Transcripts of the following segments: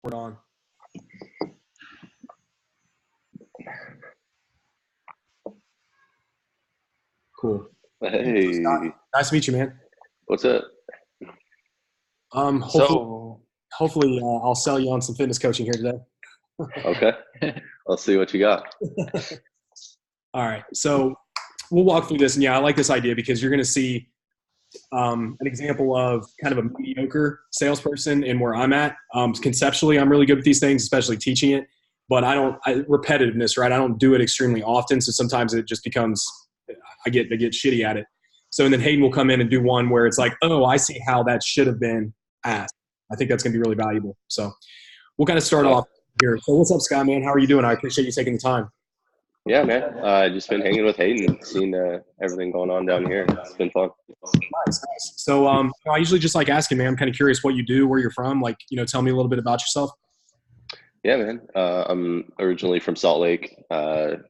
We're on. Cool. So, Scott, Hey, nice to meet you, man. what's up? Hopefully, So, I'll sell you on some fitness coaching here today. Okay, let's see what you got. All right. So we'll walk through this, and yeah, I like this idea because you're going to see an example of kind of a mediocre salesperson and where I'm at. Conceptually, I'm really good with these things, especially teaching it, but repetitiveness, right? I don't do it extremely often, so sometimes it just becomes I get shitty at it. So and then Hayden will come in and do one where it's like, oh, I see how that should have been asked. I think that's going to be really valuable. So we'll kind of start Yeah, off here. So what's up, Scott, man? How are you doing? I appreciate you taking the time. yeah, man. Just been hanging with Hayden, seeing everything going on down here. It's been fun. Nice, nice. So I usually just like asking, man, I'm kind of curious what you do, where you're from. Like, tell me a little bit about yourself. Yeah, man. I'm originally from Salt Lake,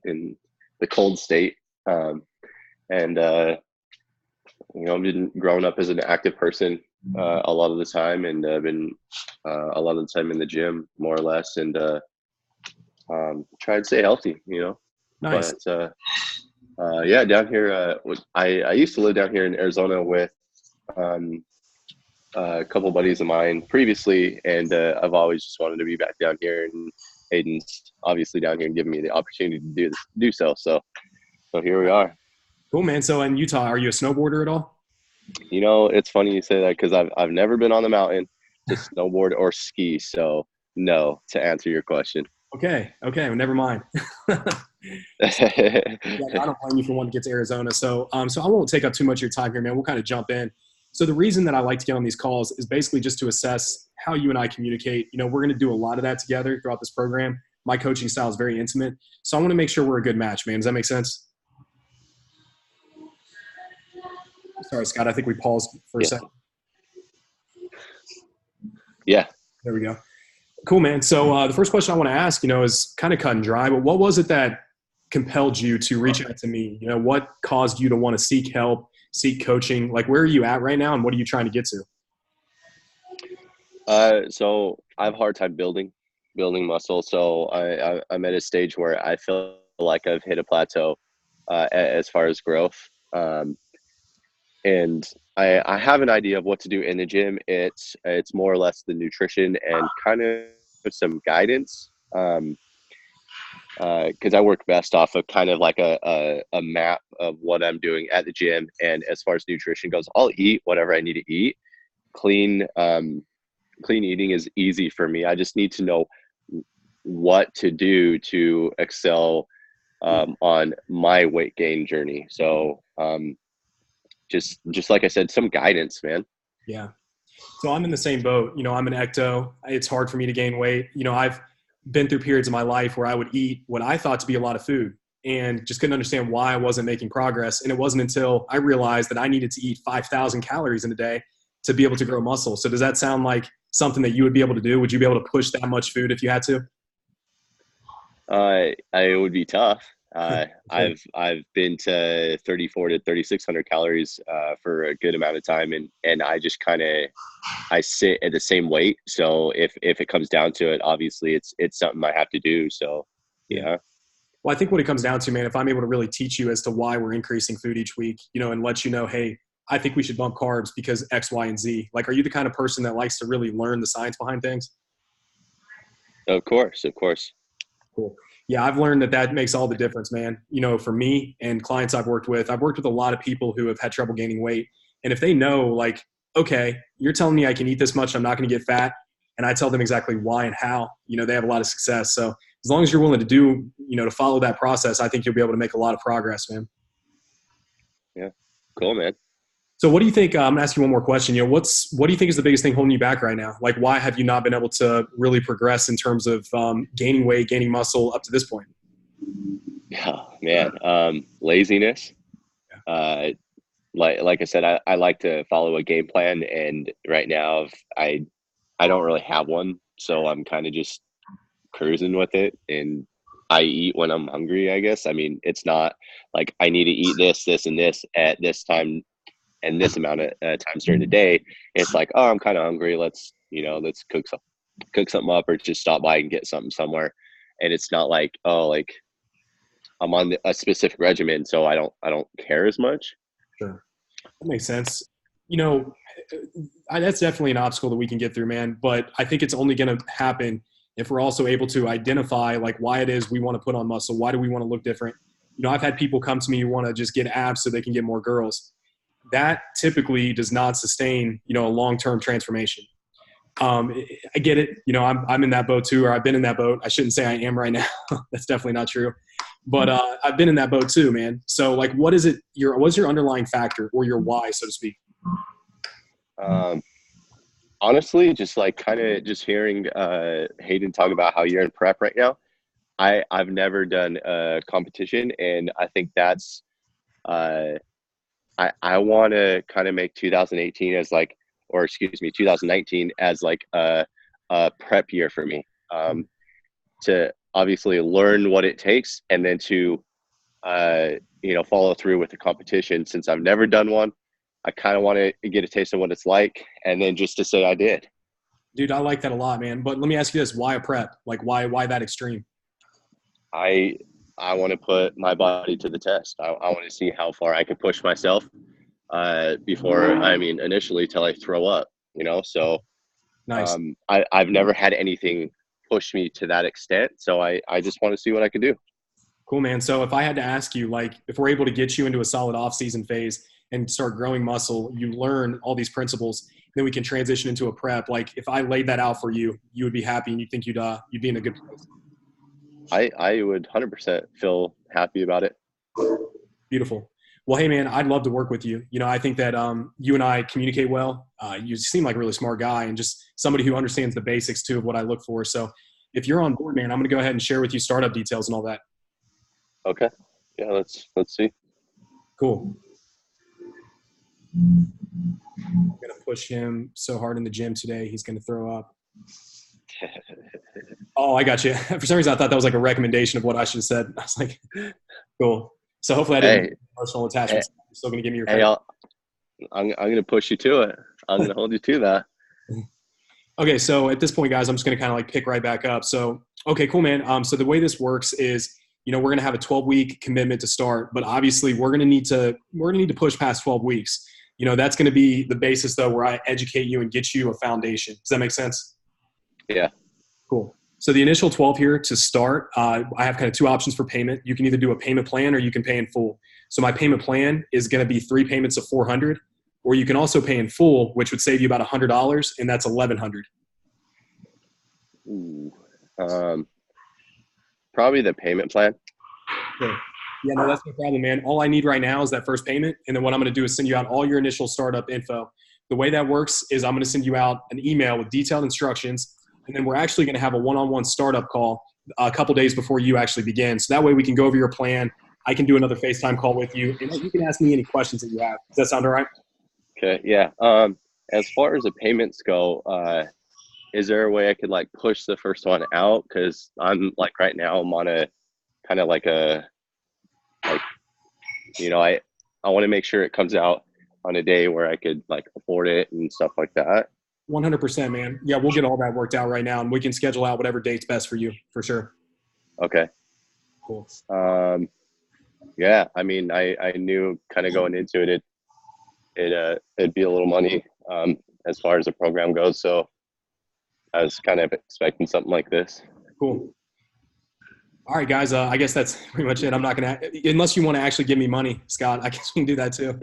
in the cold state, and I've been growing up as an active person a lot of the time, and been a lot of the time in the gym, more or less, and try to stay healthy. Nice. But yeah, down here, I used to live down here in Arizona with um, a couple buddies of mine previously, and I've always just wanted to be back down here. And Hayden's obviously down here and giving me the opportunity to do so. So here we are. Cool, man. So in Utah, are you a snowboarder at all? It's funny you say that because I've never been on the mountain to snowboard or ski. So no, to answer your question. Okay. Well, never mind. Yeah, I don't blame you for wanting to get to Arizona. So I won't take up too much of your time here, man. We'll kind of jump in. So the reason that I like to get on these calls is basically just to assess how you and I communicate. We're going to do a lot of that together throughout this program. My coaching style is very intimate. So I want to make sure we're a good match, man. Does that make sense? Sorry, Scott. I think we paused for a Yeah. second. Yeah. There we go. Cool, man. So the first question I want to ask, is kind of cut and dry, but what was it that compelled you to reach out to me? What caused you to want to seek help, seek coaching? Like, where are you at right now, and what are you trying to get to? So I have a hard time building muscle. So I'm at a stage where I feel like I've hit a plateau as far as growth. And I have an idea of what to do in the gym. It's more or less the nutrition and kind of some guidance. Because I work best off of kind of like a map of what I'm doing at the gym. And as far as nutrition goes, I'll eat whatever I need to eat. Clean clean eating is easy for me. I just need to know what to do to excel on my weight gain journey. So just like I said, some guidance, man. Yeah. So I'm in the same boat. I'm an ecto. It's hard for me to gain weight. I've been through periods of my life where I would eat what I thought to be a lot of food and just couldn't understand why I wasn't making progress. And it wasn't until I realized that I needed to eat 5,000 calories in a day to be able to grow muscle. So does that sound like something that you would be able to do? Would you be able to push that much food if you had to? It would be tough. Sure. I've been to 34 to 3,600 calories for a good amount of time, and I just kind of I sit at the same weight. So if it comes down to it, obviously it's something I have to do. So Yeah. yeah. Well, I think what it comes down to, man, if I'm able to really teach you as to why we're increasing food each week, and let you know, hey, I think we should bump carbs because X, Y, and Z. Like, are you the kind of person that likes to really learn the science behind things? Of course, of course. Cool. Yeah, I've learned that makes all the difference, man. For me and clients I've worked with a lot of people who have had trouble gaining weight. And if they know, like, okay, you're telling me I can eat this much, I'm not going to get fat, and I tell them exactly why and how, they have a lot of success. So as long as you're willing to to follow that process, I think you'll be able to make a lot of progress, man. Yeah, cool, man. So what do you think? I'm gonna ask you one more question. What do you think is the biggest thing holding you back right now? Like, why have you not been able to really progress in terms of gaining weight, gaining muscle up to this point? Yeah, man. Laziness. Uh, like I said, I like to follow a game plan, and right now I don't really have one, so I'm kind of just cruising with it, and I eat when I'm hungry, I guess. I mean, it's not like I need to eat this, and this at this time and this amount of times during the day. It's like, oh, I'm kind of hungry. Let's cook something. cook something up or just stop by and get something somewhere. And it's not like, oh, like I'm on a specific regimen, so I don't care as much. Sure. That makes sense. You know, that's definitely an obstacle that we can get through, man. But I think it's only going to happen if we're also able to identify like why it is we want to put on muscle. Why do we want to look different? You know, I've had people come to me who want to just get abs so they can get more girls. That typically does not sustain, you know, a long-term transformation. I get it. You know, I'm in that boat too, or I've been in that boat. I shouldn't say I am right now. That's definitely not true. But I've been in that boat too, man. So like, what's your underlying factor or your why, so to speak? Honestly, just like kind of just hearing Hayden talk about how you're in prep right now. I've never done a competition, and I think that's I want to kind of make 2018 as like, or excuse me, 2019 as like a prep year for me, to obviously learn what it takes, and then to follow through with the competition. Since I've never done one, I kind of want to get a taste of what it's like, and then just to say I did. Dude, I like that a lot, man. But let me ask you this: why a prep? Like, why that extreme? I want to put my body to the test. I want to see how far I can push myself before, initially till I throw up, so Nice. I've never had anything push me to that extent. So I just want to see what I can do. Cool, man. So if I had to ask you, like, if we're able to get you into a solid off-season phase and start growing muscle, you learn all these principles, then we can transition into a prep. Like, if I laid that out for you, you would be happy and you think you'd be in a good place. I would 100% feel happy about it. Beautiful. Well, hey, man, I'd love to work with you. You know, I think that you and I communicate well. You seem like a really smart guy and just somebody who understands the basics, too, of what I look for. So if you're on board, man, I'm going to go ahead and share with you startup details and all that. Okay. Yeah, let's see. Cool. I'm going to push him so hard in the gym today, he's going to throw up. Oh, I got you. For some reason, I thought that was like a recommendation of what I should have said. I was like, cool. So hopefully I didn't emotional attachment. You're still going to give me your credit. I'm going to push you to it. I'm going to hold you to that. Okay, so at this point, guys, I'm just going to kind of like pick right back up. So, okay, cool, man. So the way this works is, you know, we're going to have a 12-week commitment to start, but obviously we're going to need to push past 12 weeks. You know, that's going to be the basis, though, where I educate you and get you a foundation. Does that make sense? Yeah. Cool. So the initial 12 here to start, I have kind of two options for payment. You can either do a payment plan or you can pay in full. So my payment plan is going to be 3 payments of $400, or you can also pay in full, which would save you about $100, and that's $1,100. Ooh. Probably the payment plan. Sure. Yeah, no, that's no problem, man. All I need right now is that first payment, and then what I'm going to do is send you out all your initial startup info. The way that works is I'm going to send you out an email with detailed instructions, and then we're actually going to have a one-on-one startup call a couple days before you actually begin. So that way we can go over your plan. I can do another FaceTime call with you, and you can ask me any questions that you have. Does that sound all right? Okay, yeah. As far as the payments go, is there a way I could like push the first one out? Because I'm like right now I'm on a kind of like I want to make sure it comes out on a day where I could like afford it and stuff like that. 100%, man. Yeah, we'll get all that worked out right now, and we can schedule out whatever date's best for you, for sure. Okay. Cool. Yeah, I mean, I knew kind of going into it, it'd be a little money as far as the program goes. So I was kind of expecting something like this. Cool. All right, guys. I guess that's pretty much it. I'm not going to, unless you want to actually give me money, Scott, I guess we can do that too.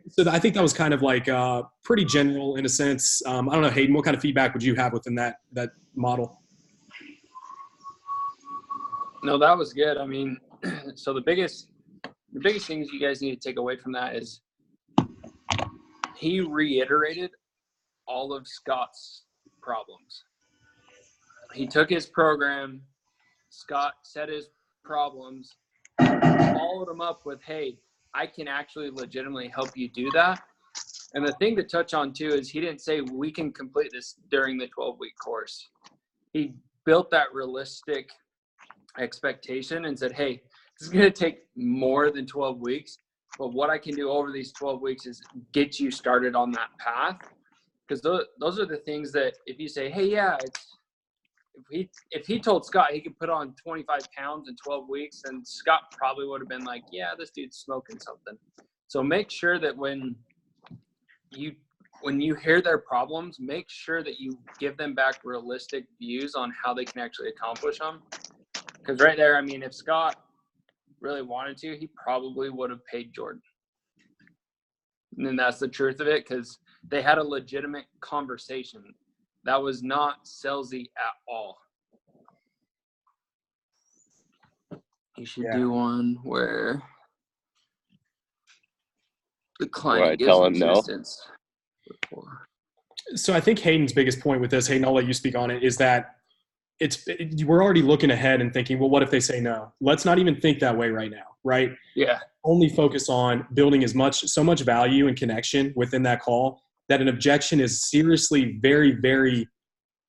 So I think that was kind of like pretty general in a sense. I don't know, Hayden, what kind of feedback would you have within that model? No, that was good. I mean, so the biggest things you guys need to take away from that is he reiterated all of Scott's problems. He took his program, Scott set his problems, followed him up with, hey, I can actually legitimately help you do that. And the thing to touch on too is he didn't say we can complete this during the 12-week course. He built that realistic expectation and said, hey, this is going to take more than 12 weeks, but what I can do over these 12 weeks is get you started on that path. because those are the things that if you say, hey, yeah, if he told Scott he could put on 25 pounds in 12 weeks, then Scott probably would have been like, yeah, this dude's smoking something. So make sure that when you hear their problems, make sure that you give them back realistic views on how they can actually accomplish them. Because right there, I mean, if Scott really wanted to, he probably would have paid Jordan. And that's the truth of it, because they had a legitimate conversation. That was not salesy at all. You should do one where the client gives resistance. So I think Hayden's biggest point with this, Hayden, I'll let you speak on it, is that we're already looking ahead and thinking, well, what if they say no? Let's not even think that way right now, right? Yeah. Only focus on building so much value and connection within that call that an objection is seriously very, very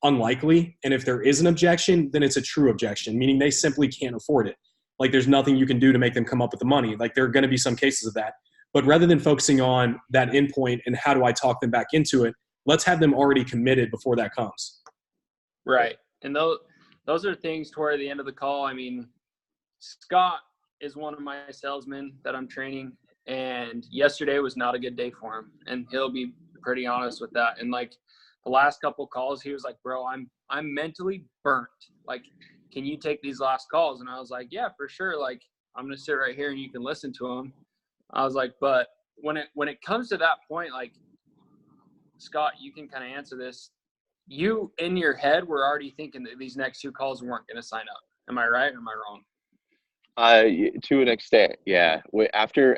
unlikely. And if there is an objection, then it's a true objection, meaning they simply can't afford it. Like there's nothing you can do to make them come up with the money. Like there are going to be some cases of that. But rather than focusing on that endpoint and how do I talk them back into it, let's have them already committed before that comes. Right. And those are things toward the end of the call. I mean, Scott is one of my salesmen that I'm training, and yesterday was not a good day for him. And he'll be pretty honest with that. And like the last couple calls, he was like, bro, I'm mentally burnt. Like, can you take these last calls? And I was like, yeah, for sure. Like, I'm going to sit right here and you can listen to them. I was like, but when it comes to that point, like, Scott, you can kind of answer this. You in your head were already thinking that these next two calls weren't going to sign up. Am I right or am I wrong? To an extent, yeah. After,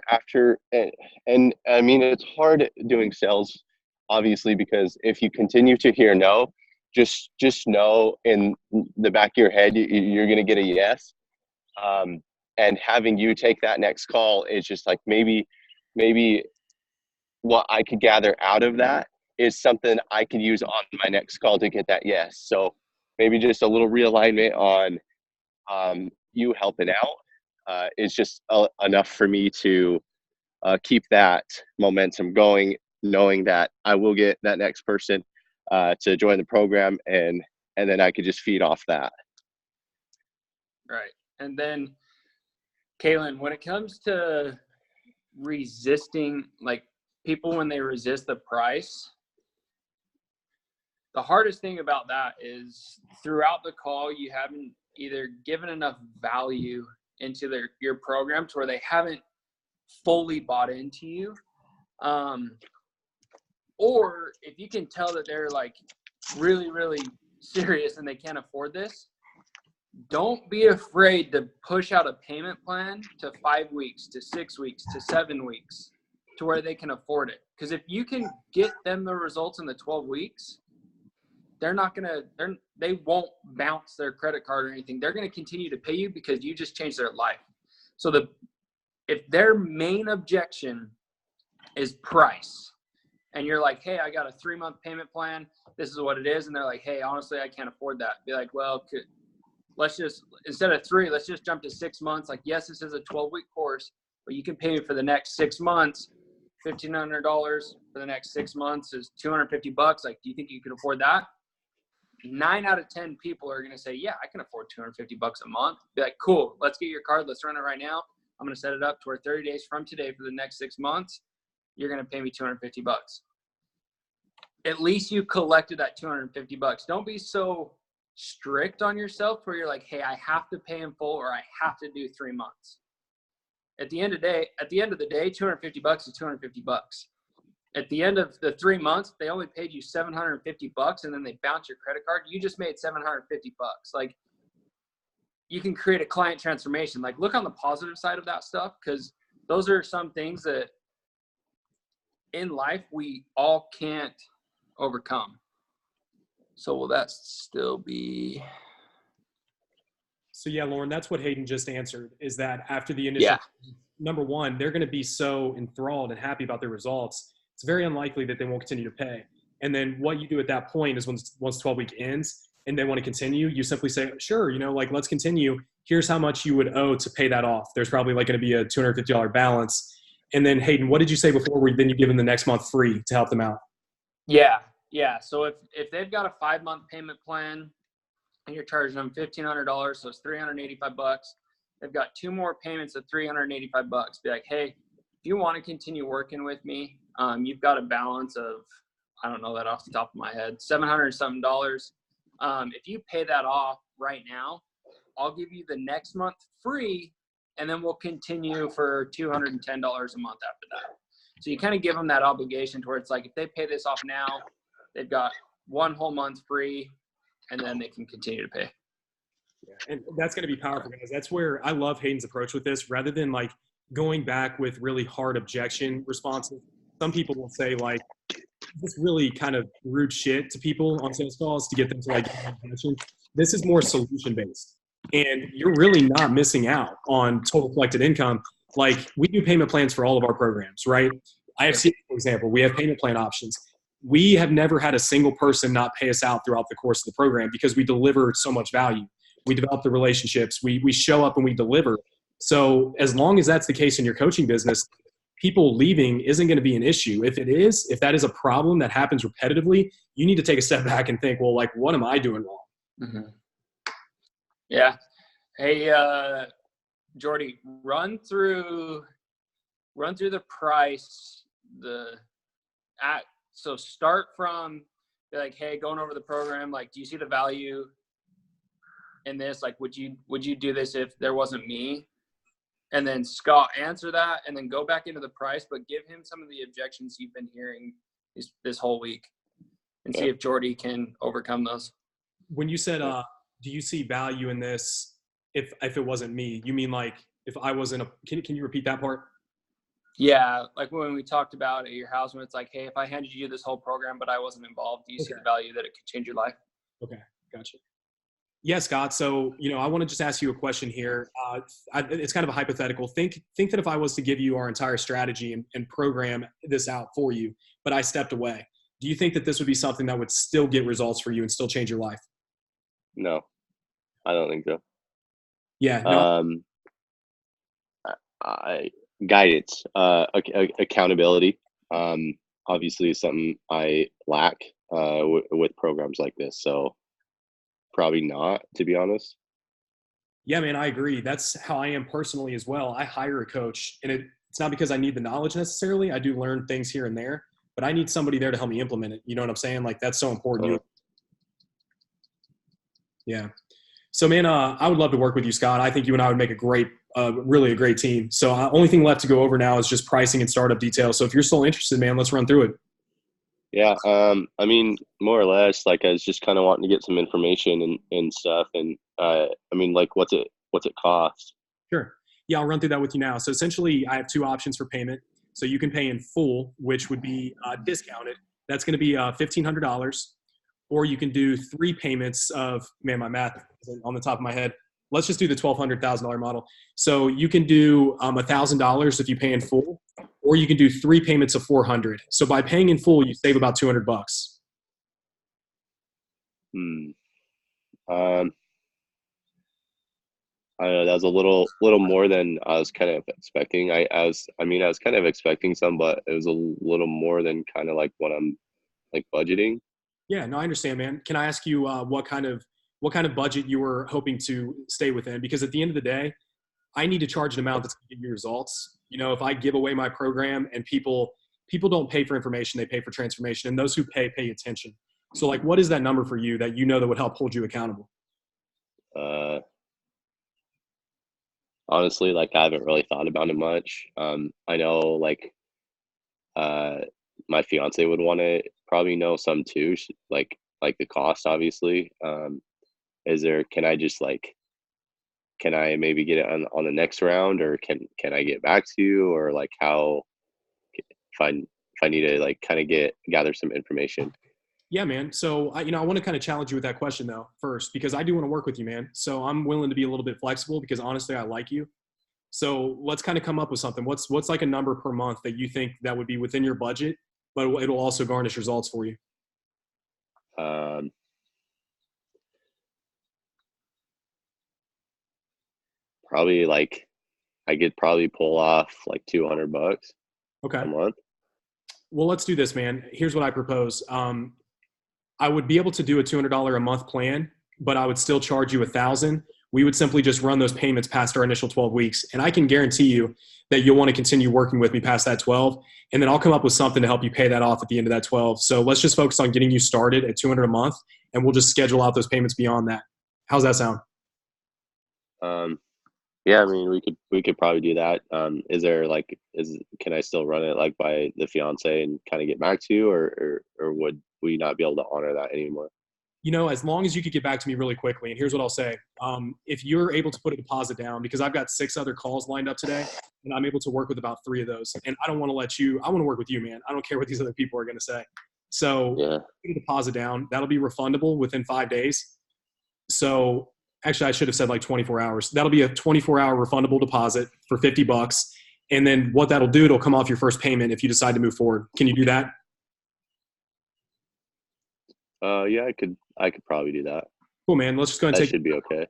and I mean, it's hard doing sales, obviously, because if you continue to hear no, just know in the back of your head you're going to get a yes. And having you take that next call is just like maybe what I could gather out of that is something I could use on my next call to get that yes. So maybe just a little realignment on you helping out is just enough for me to keep that momentum going, knowing that I will get that next person to join the program, and then I could just feed off that. Right. And then, Kaylin, when it comes to resisting, like people when they resist the price, the hardest thing about that is throughout the call, you haven't either given enough value into your program to where they haven't fully bought into you. Or if you can tell that they're like really, really serious and they can't afford this, don't be afraid to push out a payment plan to 5 weeks, to 6 weeks, to 7 weeks to where they can afford it. Because if you can get them the results in the 12 weeks, they won't bounce their credit card or anything. They're going to continue to pay you because you just changed their life. So if their main objection is price, and you're like, hey, I got a 3-month payment plan, this is what it is, and they're like, hey, honestly, I can't afford that. Be like, well, let's just, instead of 3, let's just jump to 6 months. Like, yes, this is a 12-week course, but you can pay me for the next 6 months, $1,500 for the next 6 months is $250. Like, do you think you can afford that? 9 out of 10 people are going to say, yeah, I can afford $250 a month. Be like, cool, let's get your card. Let's run it right now. I'm going to set it up to where 30 days from today for the next 6 months, you're going to pay me $250. At least you collected that $250. Don't be so strict on yourself where you're like, hey, I have to pay in full or I have to do 3 months. At the end of the day, $250 is $250. At the end of the 3 months, they only paid you $750 and then they bounce your credit card. You just made $750. Like, you can create a client transformation. Like, look on the positive side of that stuff, because those are some things that in life we all can't overcome. So will that still be? So yeah, Lauren, that's what Hayden just answered, is that after the initial, number one, they're going to be so enthralled and happy about their results. It's very unlikely that they won't continue to pay. And then what you do at that point is once 12 week ends and they want to continue, you simply say, sure, like, let's continue. Here's how much you would owe to pay that off. There's probably like going to be a $250 balance. And then Hayden, what did you say before? Then you give them the next month free to help them out? Yeah. Yeah. So if they've got a 5-month payment plan and you're charging them $1,500, so it's $385. They've got 2 more payments of $385. Be like, hey, if you want to continue working with me, you've got a balance of, I don't know that off the top of my head, $700 and something. If you pay that off right now, I'll give you the next month free, and then we'll continue for $210 a month after that. So you kind of give them that obligation to where it's like, if they pay this off now, they've got 1 whole month free, and then they can continue to pay. Yeah, and that's going to be powerful, guys. That's where I love Hayden's approach with this. Rather than like going back with really hard objection responses, some people will say like this really kind of rude shit to people on sales calls to get them to like get attention. This is more solution based, and you're really not missing out on total collected income. Like we do payment plans for all of our programs, right? IFC, for example, we have payment plan options. We have never had a single person not pay us out throughout the course of the program because we deliver so much value. We develop the relationships. We show up and we deliver. So as long as that's the case in your coaching business, people leaving isn't going to be an issue. If that is a problem that happens repetitively, you need to take a step back and think, well, like, what am I doing wrong? Mm-hmm. Yeah. Hey, Jordy, run through the price, so start from like, hey, going over the program, like, do you see the value in this? Like, would you do this if there wasn't me? And then Scott answer that, and then go back into the price, but give him some of the objections you've been hearing this whole week, and see if Jordy can overcome those. When you said, do you see value in this if it wasn't me? You mean like if I wasn't can you repeat that part? Yeah, like when we talked about at your house, when it's like, hey, if I handed you this whole program but I wasn't involved, do you see the value that it could change your life? Okay, gotcha. Yeah, Scott. So, I want to just ask you a question here. It's kind of a hypothetical. Think that if I was to give you our entire strategy and program this out for you, but I stepped away, do you think that this would be something that would still get results for you and still change your life? No, I don't think so. Yeah. No. Guidance, accountability, obviously is something I lack with programs like this. So probably not, to be honest. Yeah, man, I agree. That's how I am personally as well. I hire a coach, and it's not because I need the knowledge necessarily. I do learn things here and there, but I need somebody there to help me implement it. You know what I'm saying? Like that's so important. Yeah. So, man, I would love to work with you, Scott. I think you and I would make really a great team. So, only thing left to go over now is just pricing and startup details. So, if you're still interested, man, let's run through it. Yeah. I mean, more or less, like I was just kind of wanting to get some information and stuff. And I mean, like, what's it cost? Sure. Yeah, I'll run through that with you now. So, essentially, I have 2 options for payment. So, you can pay in full, which would be discounted. That's going to be $1,500. Or you can do 3 payments of, man, my math isn't on the top of my head. Let's just do the $1,200,000 model. So you can do $1,000 if you pay in full, or you can do 3 payments of $400. So by paying in full, you save about $200. I don't know. That was a little more than I was kind of expecting. I was kind of expecting some, but it was a little more than kind of like what I'm like budgeting. Yeah, no, I understand, man. Can I ask you what kind of budget you were hoping to stay within? Because at the end of the day, I need to charge an amount that's going to give me results. If I give away my program and people don't pay for information, they pay for transformation, and those who pay attention. So, like, what is that number for you that that would help hold you accountable? Honestly, like I haven't really thought about it much. I know like my fiance would want to probably know some too, like the cost, obviously. Can I maybe get it on the next round, or can I get back to you, or like how, if I need to like kind of gather some information? Yeah, man. So I want to kind of challenge you with that question though first, because I do want to work with you, man. So I'm willing to be a little bit flexible because honestly, I like you. So let's kind of come up with something. What's like a number per month that you think that would be within your budget, but it'll also garnish results for you? Probably like I could probably pull off like $200 a month. Well, let's do this, man. Here's what I propose. I would be able to do a $200 a month plan, but I would still charge you $1,000. We would simply just run those payments past our initial 12 weeks. And I can guarantee you that you'll want to continue working with me past that 12. And then I'll come up with something to help you pay that off at the end of that 12. So let's just focus on getting you started at $200 a month, and we'll just schedule out those payments beyond that. How's that sound? Yeah, I mean, we could probably do that. Is there can I still run it like by the fiance and kind of get back to you, or would we not be able to honor that anymore? As long as you could get back to me really quickly. And here's what I'll say. If you're able to put a deposit down, because I've got 6 other calls lined up today, and I'm able to work with about 3 of those. And I don't want to I want to work with you, man. I don't care what these other people are going to say. So Yeah. put a deposit down. That'll be refundable within 5 days. So actually, I should have said like 24 hours. That'll be a 24-hour refundable deposit for $50. And then what that'll do, it'll come off your first payment if you decide to move forward. Can you do that? Yeah, I could probably do that. Cool, man. Let's just go ahead and That take. should be okay.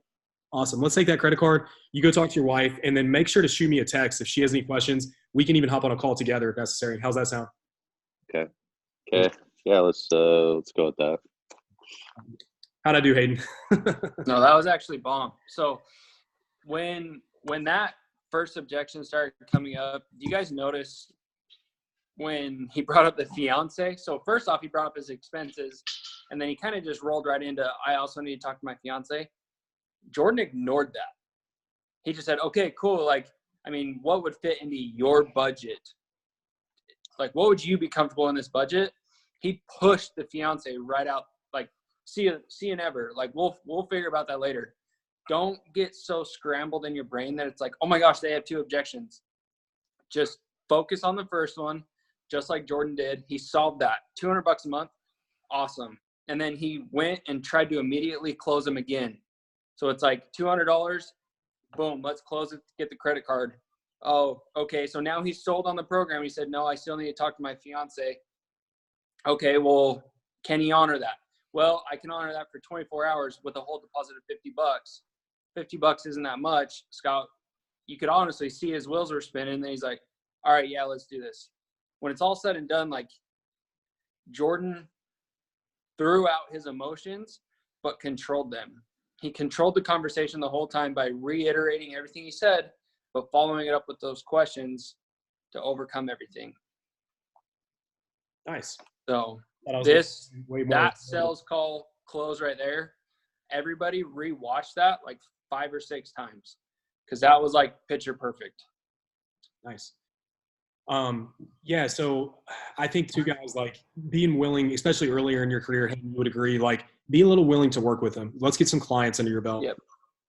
Awesome. Let's take that credit card. You go talk to your wife, and then make sure to shoot me a text if she has any questions. We can even hop on a call together if necessary. How's that sound? Okay. Yeah, let's go with that. How'd I do, Hayden? No, that was actually bomb. So when that first objection started coming up, do you guys notice when he brought up the fiance? So first off, he brought up his expenses, and then he kind of just rolled right into, I also need to talk to my fiance. Jordan ignored that. He just said, okay, cool. Like, I mean, what would fit into your budget? Like, what would you be comfortable in this budget? He pushed the fiance right out. Like, see you never. Like, we'll figure about that later. Don't get so scrambled in your brain that it's like, oh my gosh, they have 2 objections. Just focus on the first one, just like Jordan did. He solved that. $200 a month, awesome. And then he went and tried to immediately close them again. So it's like $200, boom, let's close it, get the credit card. Oh, okay, so now he's sold on the program. He said, no, I still need to talk to my fiance. Okay, well, can he honor that? Well, I can honor that for 24 hours with a whole deposit of $50. $50 isn't that much. Scott, you could honestly see his wheels were spinning, and then he's like, all right, yeah, let's do this. When it's all said and done, like, Jordan threw out his emotions but controlled them. He controlled the conversation the whole time by reiterating everything he said, but following it up with those questions to overcome everything. Nice. So way more. that sales call close right there, everybody rewatch that like 5 or 6 times, because that was like picture perfect. Nice. Yeah, so I think too, guys, like being willing, especially earlier in your career, you would agree, like be a little willing to work with them. Let's get some clients under your belt. Yep.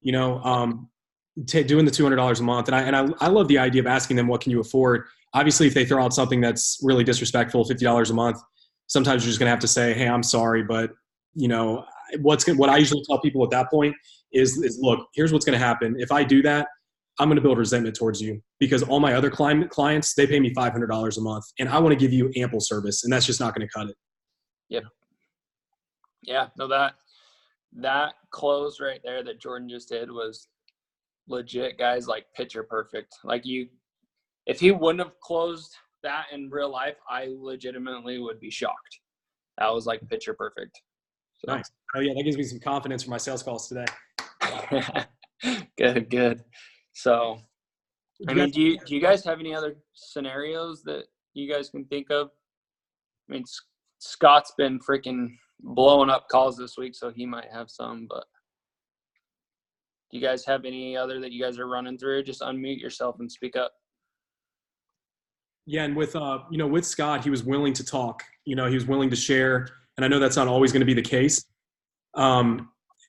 Doing the $200 a month. And I love the idea of asking them, what can you afford? Obviously, if they throw out something that's really disrespectful, $50 a month, sometimes you're just going to have to say, hey, I'm sorry, but what I usually tell people at that point is look, here's what's going to happen. If I do that, I'm going to build resentment towards you, because all my other clients, they pay me $500 a month, and I want to give you ample service, and that's just not going to cut it. Yep. Yeah. No, that close right there that Jordan just did was legit, guys, like picture perfect. Like if he wouldn't have closed that in real life, I legitimately would be shocked. That was like picture perfect. So. Nice. Oh yeah. That gives me some confidence for my sales calls today. Good. So, I mean, do you guys have any other scenarios that you guys can think of? I mean, Scott's been freaking blowing up calls this week, so he might have some, but do you guys have any other that you guys are running through? Just unmute yourself and speak up. Yeah. And with Scott, he was willing to talk, he was willing to share. And I know that's not always going to be the case. And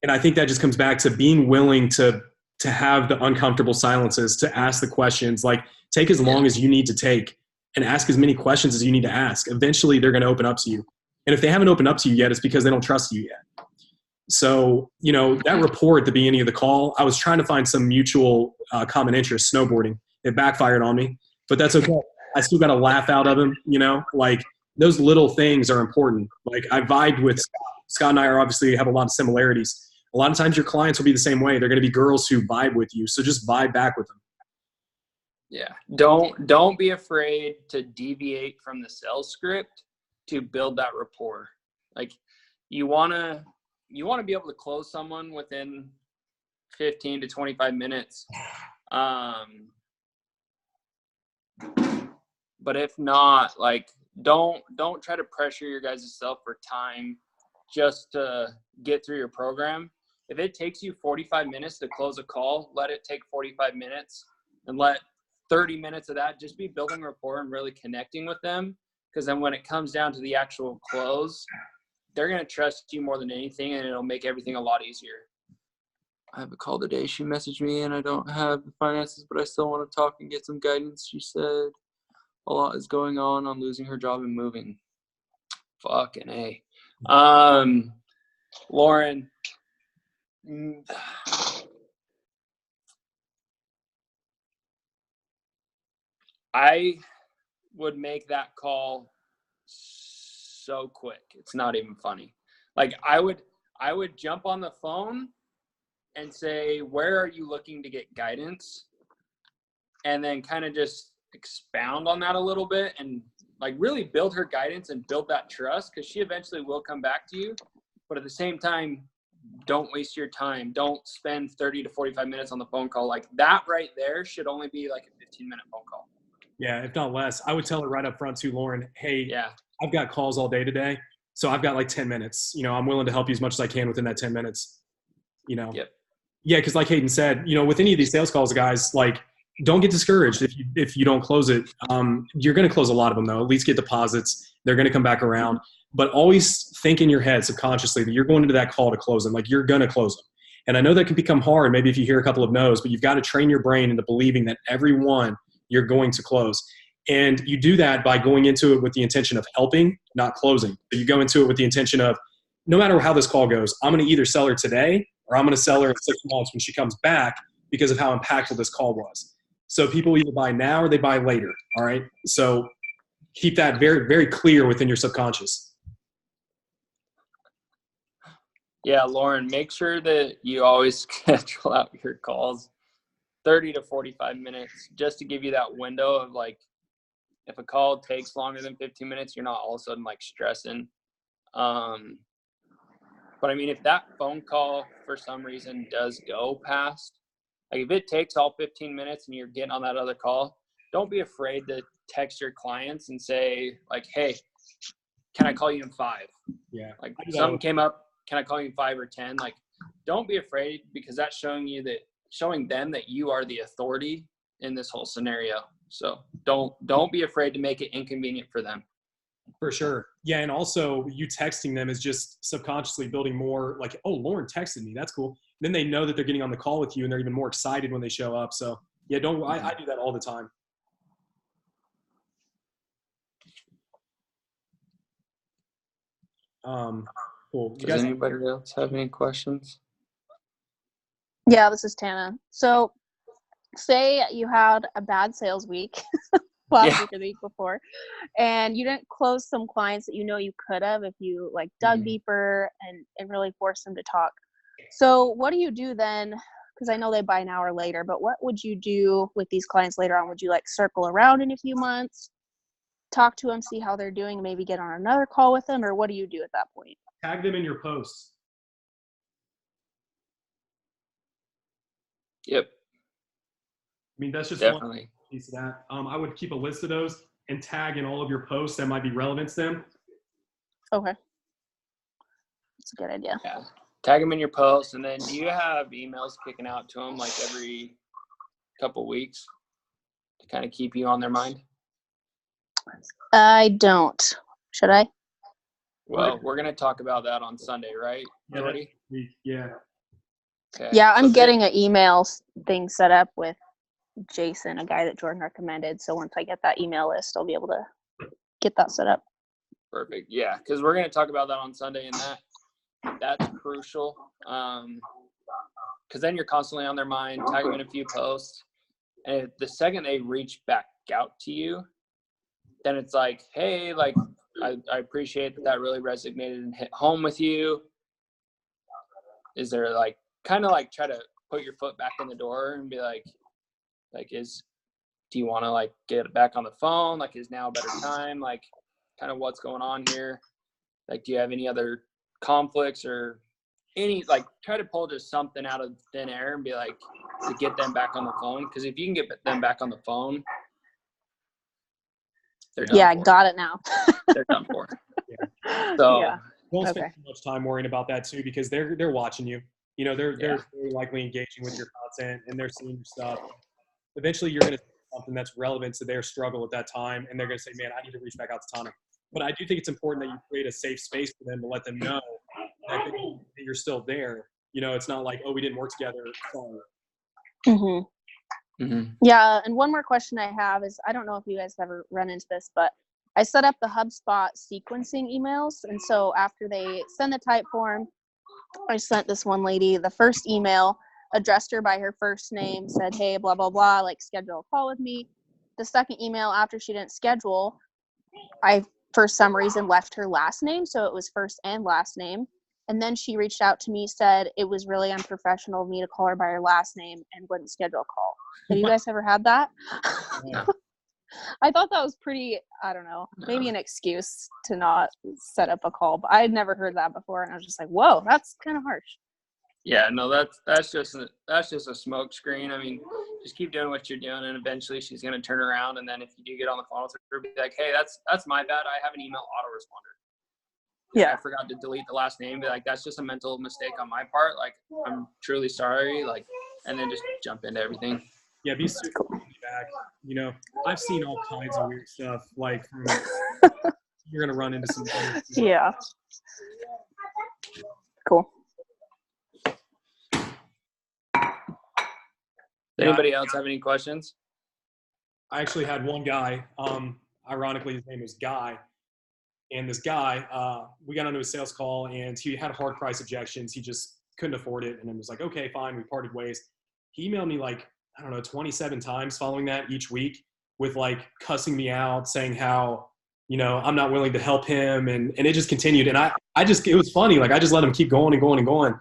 I think that just comes back to being willing to have the uncomfortable silences, to ask the questions, like take as long as you need to take and ask as many questions as you need to ask. Eventually they're going to open up to you. And if they haven't opened up to you yet, it's because they don't trust you yet. So, that rapport at the beginning of the call, I was trying to find some mutual common interest, snowboarding. It backfired on me, but that's okay. I still got a laugh out of him, like those little things are important. Like I vibed with Scott. Scott and I obviously have a lot of similarities. A lot of times your clients will be the same way. They're going to be girls who vibe with you. So just vibe back with them. Yeah. Don't be afraid to deviate from the sales script to build that rapport. Like you want to be able to close someone within 15 to 25 minutes. But if not, like, don't try to pressure your guys' self for time just to get through your program. If it takes you 45 minutes to close a call, let it take 45 minutes, and let 30 minutes of that just be building rapport and really connecting with them. Because then when it comes down to the actual close, they're going to trust you more than anything, and it'll make everything a lot easier. I have a call today. She messaged me, and I don't have the finances, but I still want to talk and get some guidance. She said a lot is going on losing her job and moving. Fucking A. Lauren, I would make that call so quick. It's not even funny. Like, I would jump on the phone and say, where are you looking to get guidance? And then kind of just expound on that a little bit and like really build her guidance and build that trust, because she eventually will come back to you. But at the same time, don't waste your time. Don't spend 30 to 45 minutes on the phone call. Like, that right there should only be like a 15-minute phone call. Yeah, if not less. I would tell her right up front too, Lauren, hey, Yeah, I've got calls all day today, so I've got like 10 minutes. You know, I'm willing to help you as much as I can within that 10 minutes. You know? Yep. Yeah, because like Hayden said, you know, with any of these sales calls, guys, like, don't get discouraged if you don't close it. You're going to close a lot of them, though. At least get deposits. They're going to come back around. But always think in your head subconsciously that you're going into that call to close them. Like, you're going to close them. And I know that can become hard maybe if you hear a couple of no's, but you've got to train your brain into believing that every one you're going to close. And you do that by going into it with the intention of helping, not closing. But you go into it with the intention of, no matter how this call goes, I'm going to either sell her today or I'm going to sell her in 6 months when she comes back because of how impactful this call was. So people either buy now or they buy later. All right. So keep that very, very clear within your subconscious. Yeah, Lauren, make sure that you always schedule out your calls 30 to 45 minutes just to give you that window of, like, if a call takes longer than 15 minutes, you're not all of a sudden like stressing. But I mean, if that phone call for some reason does go past, like if it takes all 15 minutes and you're getting on that other call, don't be afraid to text your clients and say, like, hey, can I call you in 5? Yeah. Like, something came up, can I call you in 5 or 10? Like, don't be afraid, because that's showing them that you are the authority in this whole scenario. So don't be afraid to make it inconvenient for them. For sure. Yeah. And also, you texting them is just subconsciously building more, like, oh, Lauren texted me. That's cool. Then they know that they're getting on the call with you and they're even more excited when they show up. So yeah, I do that all the time. Cool. You Does guys, anybody else have any questions? Yeah, this is Tana. So say you had a bad sales week last week or the week before, and you didn't close some clients that you know you could have if you like dug deeper and really forced them to talk. So what do you do then? Because I know they buy an hour later, but what would you do with these clients later on? Would you like circle around in a few months, talk to them, see how they're doing, maybe get on another call with them, or what do you do at that point? tag them in your posts. Yep. I mean, that's just Definitely. one piece of that. I would keep a list of those and tag in all of your posts that might be relevant to them. Okay. That's a good idea. Yeah. Tag them in your posts, and then do you have emails kicking out to them like every couple weeks to kind of keep you on their mind? I don't. Should I? Well, we're going to talk about that on Sunday, right, Jordy? Yeah. Okay. Yeah, I'm So getting an email thing set up with Jason, a guy that Jordan recommended. So once I get that email list, I'll be able to get that set up. Perfect. Yeah, because we're going to talk about that on Sunday, and that's crucial. Because then you're constantly on their mind, tag them in a few posts. And the second they reach back out to you, then it's like, hey, like, I appreciate that really resonated and hit home with you. Is there like, kind of like try to put your foot back in the door and be like do you want to like get back on the phone? Like, is now a better time? Like, kind of what's going on here? Like, do you have any other conflicts or any, like, try to pull just something out of thin air and be like, to get them back on the phone. Because if you can get them back on the phone, they're done. Yeah, I for. got it now. They're done for. So Yeah. Don't spend Okay. too much time worrying about that too, because they're watching you. You know, they're very likely engaging with your content and they're seeing your stuff. Eventually, you're going to see something that's relevant to their struggle at that time, and they're going to say, "Man, I need to reach back out to Tana." But I do think it's important that you create a safe space for them to let them know that you're still there. You know, it's not like, "Oh, we didn't work together." Sorry. Yeah, and one more question I have is, I don't know if you guys ever run into this, but I set up the HubSpot sequencing emails, and so after they send the type form, I sent this one lady the first email, addressed her by her first name, said, hey, blah, blah, blah, like, schedule a call with me. The second email, after she didn't schedule, I, for some reason, left her last name, so it was first and last name. And then she reached out to me, said it was really unprofessional of me to call her by her last name and wouldn't schedule a call. Have you guys ever had that? Yeah. I thought that was pretty, I don't know, maybe an excuse to not set up a call, but I had never heard that before, and I was just like, whoa, that's kind of harsh. Yeah, no, that's just a smoke screen. I mean, just keep doing what you're doing, and eventually she's gonna turn around. And then if you do get on the phone with her, be like, "Hey, that's my bad. I have an email autoresponder. Yeah. I forgot to delete the last name." Be like, "That's just a mental mistake on my part. Like, I'm truly sorry." Like, and then just jump into everything. Yeah, be super back. You know, I've seen all kinds of weird stuff. Like, you're gonna run into some. Yeah. Cool. Anybody else have any questions? I actually had one guy. Ironically, his name was Guy, and this guy, we got onto a sales call, and he had hard price objections. He just couldn't afford it, and then was like, "Okay, fine." We parted ways. He emailed me like, I don't know, 27 times following that each week, with like cussing me out, saying how, you know, I'm not willing to help him, and it just continued. And I just, it was funny. Like, I just let him keep going and going and going.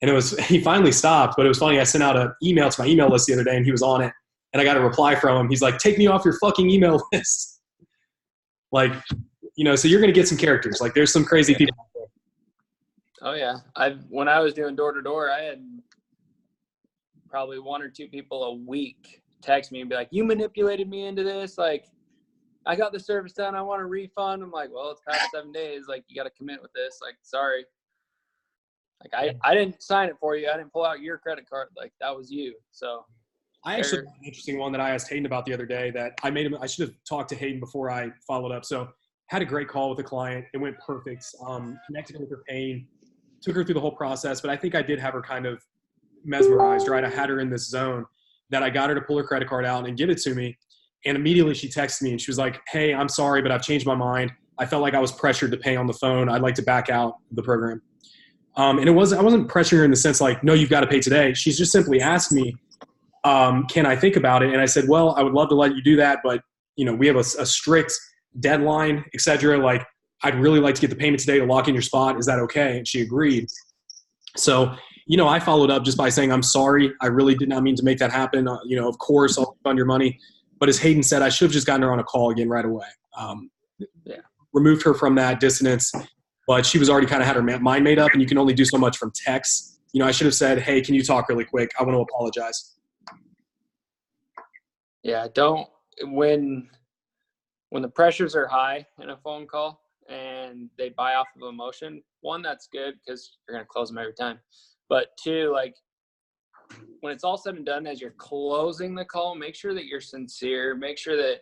And he finally stopped, but it was funny. I sent out an email to my email list the other day, and he was on it, and I got a reply from him. He's like, "Take me off your fucking email list." Like, you know, so you're going to get some characters. Like, there's some crazy people. Oh yeah, when I was doing door to door, I had probably 1 or 2 people a week text me and be like, "You manipulated me into this. Like, I got the service done. I want a refund." I'm like, "Well, it's past 7 days. Like, you got to commit with this. Like, sorry. Like, I didn't sign it for you. I didn't pull out your credit card. Like, that was you." So I actually had an interesting one that I asked Hayden about the other day that I should have talked to Hayden before I followed up. So had a great call with a client. It went perfect. Connected her with her pain, took her through the whole process. But I think I did have her kind of mesmerized, right? I had her in this zone that I got her to pull her credit card out and give it to me. And immediately she texted me and she was like, "Hey, I'm sorry, but I've changed my mind. I felt like I was pressured to pay on the phone. I'd like to back out of the program." And I wasn't pressuring her in the sense like, "No, you've got to pay today." She's just simply asked me, "Can I think about it?" And I said, "Well, I would love to let you do that, but you know, we have a strict deadline, etc. Like, I'd really like to get the payment today to lock in your spot. Is that okay?" And she agreed. So, you know, I followed up just by saying, "I'm sorry. I really did not mean to make that happen. You know, of course, I'll refund your money." But as Hayden said, I should have just gotten her on a call again right away. Removed her from that dissonance, but she was already kind of had her mind made up, and you can only do so much from text. You know, I should have said, "Hey, can you talk really quick? I want to apologize." yeah, when the pressures are high in a phone call and they buy off of emotion, 1, that's good because you're going to close them every time. But 2, like, when it's all said and done, as you're closing the call, make sure that you're sincere. Make sure that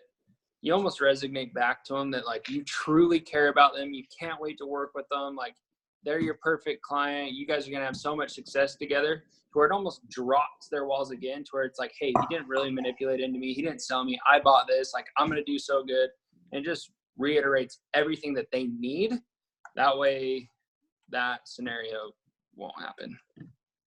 you almost resonate back to them that, like, you truly care about them. You can't wait to work with them. Like, they're your perfect client. You guys are going to have so much success together, to where it almost drops their walls again, to where it's like, "Hey, he didn't really manipulate into me. He didn't sell me. I bought this. Like, I'm going to do so good." And just reiterates everything that they need. That way that scenario won't happen.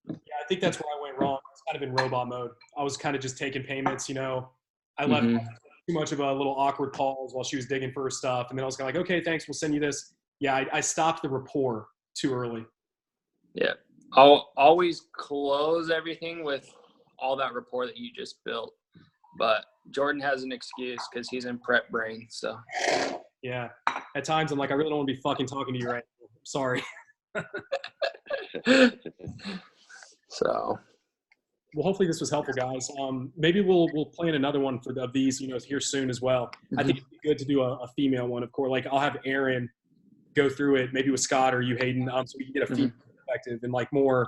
Yeah, I think that's where I went wrong. It's kind of in robot mode. I was kind of just taking payments, you know. I left too much of a little awkward pause while she was digging for her stuff. And then I was kind of like, "Okay, thanks. We'll send you this." Yeah, I stopped the rapport too early. Yeah. I'll always close everything with all that rapport that you just built. But Jordan has an excuse because he's in prep brain. So Yeah. At times I'm like, I really don't want to be fucking talking to you right now. I'm sorry. So, Well, hopefully this was helpful, guys. Maybe we'll plan another one of these, here soon as well. I think it'd be good to do a female one, of course. Like I'll have Aaron go through it, maybe with Scott or you, Hayden, so we can get a female perspective and like more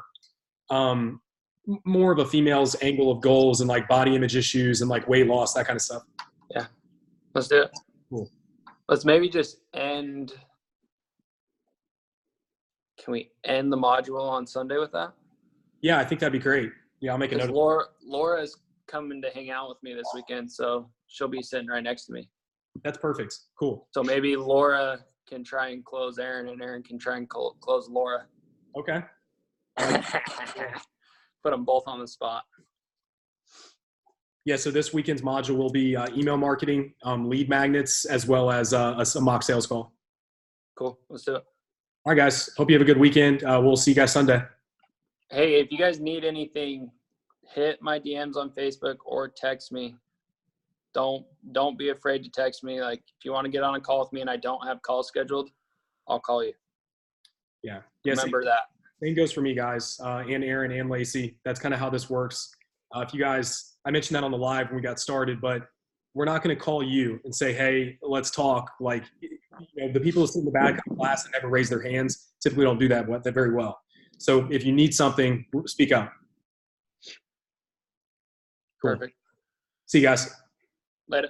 of a female's angle of goals and like body image issues and like weight loss, that kind of stuff. Yeah, let's do it. Cool. Let's maybe just end. Can we end the module on Sunday with that? Yeah, I think that'd be great. Yeah, I'll make a note. Laura's coming to hang out with me this weekend, so she'll be sitting right next to me. That's perfect. Cool. So maybe Laura can try and close Aaron, and Aaron can try and close Laura. Okay. Put them both on the spot. Yeah, so this weekend's module will be email marketing, lead magnets, as well as a mock sales call. Cool. Let's do it. All right, guys. Hope you have a good weekend. We'll see you guys Sunday. Hey, if you guys need anything, hit my DMs on Facebook or text me. Don't be afraid to text me. Like if you want to get on a call with me and I don't have calls scheduled, I'll call you. Yeah. Remember that. Same goes for me, guys, and Aaron and Lacey. That's kind of how this works. If you guys, I mentioned that on the live when we got started, but we're not going to call you and say, hey, let's talk. Like, the people who sit in the back of the class and never raise their hands typically don't do that very well. So if you need something, speak up. Cool. Perfect. See you guys. Later.